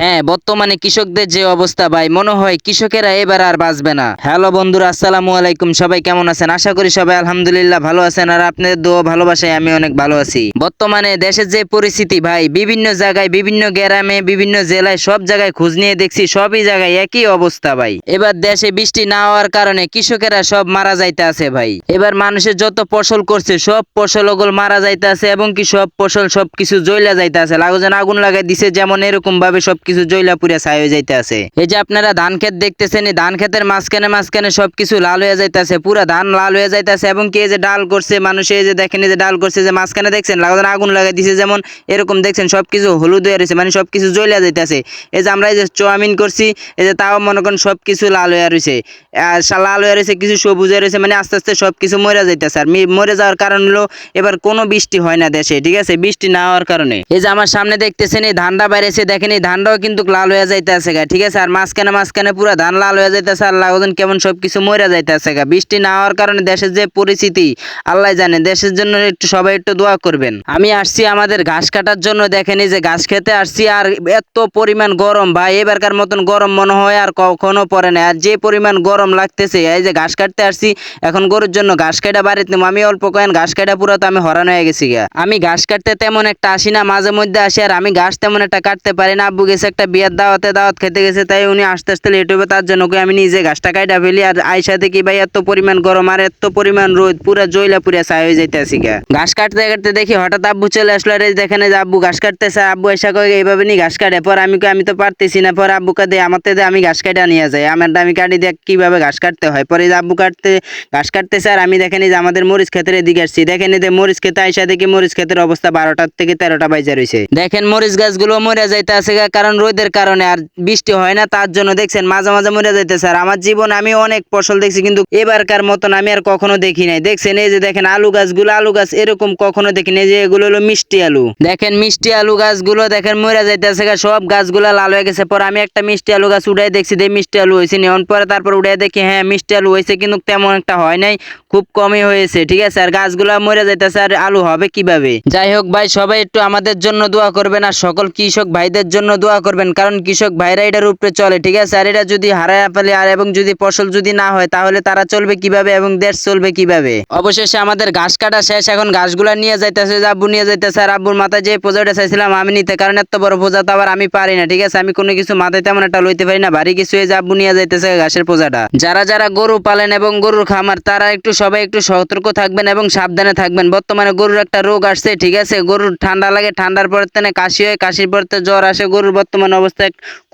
হ্যাঁ, বর্তমানে কৃষকদের যে অবস্থা ভাই, মনে হয় কৃষকেরা এবার আর বাঁচবে না। হ্যালো বন্ধুরা, আসসালামু আলাইকুম। সবাই কেমন আছেন? আশা করি সবাই আলহামদুলিল্লাহ ভালো আছেন, আর আপনাদের দোয়া ভালোবাসায় আমি অনেক ভালো আছি। বর্তমানে দেশের যে পরিস্থিতি ভাই, বিভিন্ন জায়গায়, বিভিন্ন গ্রামে, বিভিন্ন জেলায়, সব জায়গায় খোঁজ নিয়ে দেখছি, সবই জায়গায় একই অবস্থা ভাই। এবার দেশে বৃষ্টি না হওয়ার কারণে কৃষকেরা সব মারা যাইতে আছে ভাই। এবার মানুষের যত ফসল করছে সব ফসল ওগুলো মারা যাইতে আছে, এবং কি সব ফসল সবকিছু জ্বলা যাইতে আছে। যেন আগুন লাগাই দিছে, যেমন এরকম ভাবে সবকিছু জ্বলা পুড়ে ছাই হয়ে যাইতে আছে। এই যে আপনারা ধান ক্ষেত দেখতেছেন, এই ধান ক্ষেতের মাঝখানে মাঝখানে সবকিছু লাল হয়ে যাইতেছে, পুরা ধান লাল হয়ে যাইতেছে। এবং কি এই যে ডাল করছে মানুষ, এই যে দেখেন, এই যে ডাল করছে, যে মাঝখানে দেখছেন যেন আগুন লাগাই দিছে, যেমন এরকম দেখছেন সবকিছু হলুদ হয়ে রয়েছে, মানে সবকিছু জ্বলা যাইতেছে। এই যে আমরা এই যে চাউমিন করছি, এই যে তাও মনে করেন সবকিছু লাল হয়ে রয়েছে, লাল হয়ে রয়েছে, কিছু সবুজ হয়ে রয়েছে, মানে আস্তে আস্তে সবকিছু মরে যাইতেছে। আর মরে যাওয়ার কারণ হলো এবার কোনো বৃষ্টি হয় না দেশে, ঠিক আছে, বৃষ্টি না হওয়ার কারণে। এই যে আমার সামনে দেখতেছেন এই ধানটা বাইরেছে, দেখেন এই ধানটাও কিন্তু লাল হয়ে যাইতেছে গা, ঠিক আছে। আর মাঝখানে মাঝখানে পুরো ধান লাল হয়ে যাইতেছে, আর লাগান কেমন সবকিছু মরে যাইতেছে গা। বৃষ্টি না হওয়ার কারণে দেশের যে পরিস্থিতি আল্লাহ জানে। দেশের জন্য একটু সবাই একটু দোয়া করবেন। আমি আসছি আমাদের ঘাস কাটার জন্য, দেখেন এই যে ঘাস খেতে আসছি, আর এত পরিমাণ গরম ভাই, এবারকার মতন গরম মনে হয় আর কখনো পরে না। আর যে পরিমাণ গরম লাগতেছে, এই যে ঘাস কাটতে আসছি, এখন গরুর জন্য ঘাস কাটা বাড়িতে নেবো। আমি অল্প কয়েন ঘাস কাটা পুরো তো আমি হরান হয়ে গেছি গা। আমি ঘাস কাটতে তেমন একটা আসি না, মাঝে মধ্যে আসি, আর আমি ঘাস তেমন একটা কাটতে পারি না। আব্বু গেছে একটা বিয়ের দাওয়াত খেতে গেছে, তাই উনি আস্তে আস্তে লেট হবে, তার জন্য আমি নিজে ঘাসটা কাটা ফেলি। আর আইসা দেখি ভাই এত পরিমাণ গরম আর এত পরিমাণ রোদ, পুরা জয়লা পুরা ছাই হয়ে যাইতে আসি গা। ঘাস কাটতে কাটতে দেখি হঠাৎ আব্বু চলে আসলো, আর দেখেন যে আব্বু ঘাস কাটতেছে। আব্বু এসা কয়ে এইভাবে নি ঘাস কাটে, পর আমি তো পারতেছি না, পর আব্বুকে দিয়ে আমার দিয়ে আমি ঘাস কাটা নিয়ে যাই, আমারটা আমি কাটি দিয়ে কিভাবে ঘাস কাটতে হয়। পরে যে আব্বু ঘাস কাটতেছে, আর আমি দেখেন যে আমাদের মরিচ ক্ষেতের এদিকে আসছি, দেখেন যে মরিচ খেতে আইসা দেখি মরিচ ক্ষেতের অবস্থা 12টা থেকে 13টা বাজে রয়েছে। দেখেন মরিচ গাছগুলো মরে যাইতে আছে, কারণ রোদের কারণে, আর বৃষ্টি হয় না তার জন্য। দেখছেন মাঝে মাঝে মরে যাইতেছে। আর আমার জীবনে আমি অনেক ফসল দেখছি, কিন্তু এবারকার মতন আমি আর কখনো দেখি নাই। দেখছেন এই যে দেখেন আলু গাছ এরকম কখনো দেখি নাই, যে এগুলো হলো মিষ্টি আলু। দেখেন মিষ্টি আলু গাছগুলো দেখেন মরে যাইতেছে, সব গাছগুলো লাল হয়ে গেছে। পর আমি একটা মিষ্টি আলু গাছ উঠাই দেখছি, মিষ্টি আলু হয়েছে নিয়ন, পরে তারপর উঠাই দেখি হ্যাঁ মিষ্টি আলু হয়েছে, কিন্তু তেমন একটা হয় নাই, খুব কমই হয়েছে, ঠিক আছে। আর গাছগুলো মরে যাইতেছে, আর আলু হবে কিভাবে? যাই হোক ভাই, সবাই একটু আমাদের জন্য দোয়া করবেন, আর সকল কৃষক ভাইদের জন্য দোয়া করবেন, কারণ কৃষক ভাইরা এটার উপরে চলে, ঠিক আছে। আর এটা যদি হারায় ফেলে, আর এবং যদি ফসল যদি না হয়, তাহলে তারা চলবে কিভাবে এবং দেশ চলবে কিভাবে? অবশেষে আমাদের ঘাস কাটা শেষ, এখন ঘাসগুলা নিয়ে যাইতেছে, আব্বু নিয়ে যাইতেছে। আর আব্বুর মাথায় যে বোঝাটা চাইছিলাম আমি নিতে, কারণ এত বড় বোঝা তো আবার আমি পারি না, ঠিক আছে। আমি কোনো কিছু মাথায় তেমন একটা লইতে পারি না, ভারী কিছু হয়ে যে আব্বু নিয়ে যাইতেছে ঘাসের বোঝাটা। যারা যারা গরু পালেন এবং গরুর খামার, তারা একটু সবাই একটু সতর্ক থাকবেন এবং সাবধানে থাকবেন। বর্তমানে গরুর একটা রোগ আসছে, ঠিক আছে, গরুর ঠান্ডা লাগে, ঠান্ডার পর কাশি হয়, কাশির পর জ্বর আসে। গরুর বর্তমান অবস্থা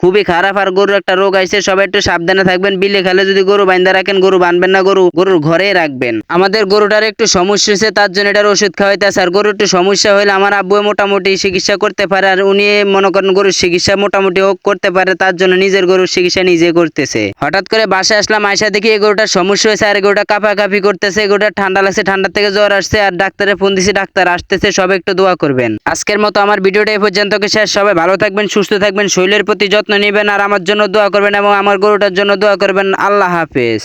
খুবই খারাপ, আর গরুর একটা রোগ আসছে, সবাই একটু সাবধানে থাকবেন। বিলে খেলে যদি গরু বাইন্ধা রাখেন, গরু বানবেন না, গরুর ঘরে রাখবেন। আমাদের গরুটার একটু সমস্যা হয়েছে, তার জন্য এটার ওষুধ খাওয়াইতেছে। আর গরুর একটু সমস্যা হলে আমার আব্বু মোটামুটি চিকিৎসা করতে পারে, আর উনি মনে করেন গরুর চিকিৎসা মোটামুটি হোক করতে পারে, তার জন্য নিজের গরুর চিকিৎসা নিজে করতেছে। হঠাৎ করে বাসায় আসলাম, আয়সা দেখি এই গরুটার সমস্যা হয়েছে, আর গরুটা কাঁপাকাঁপি করতেছে, গরুটা ঠান্ডা লাগছে, ঠান্ডা থেকে জ্বর আসছে, আর ডাক্তারে ফোন দিছি, ডাক্তার আসতেছে। সবাই একটু দোয়া করবেন। আজকের মতো আমার ভিডিওটা এই পর্যন্ত শেষ। সবাই ভালো থাকবেন, সুস্থ থাকবেন, শরীরের প্রতি যত্ন নেবেন, আর আমার জন্য দোয়া করবেন এবং আমার গরুটার জন্য দোয়া করবেন। আল্লাহ হাফেজ।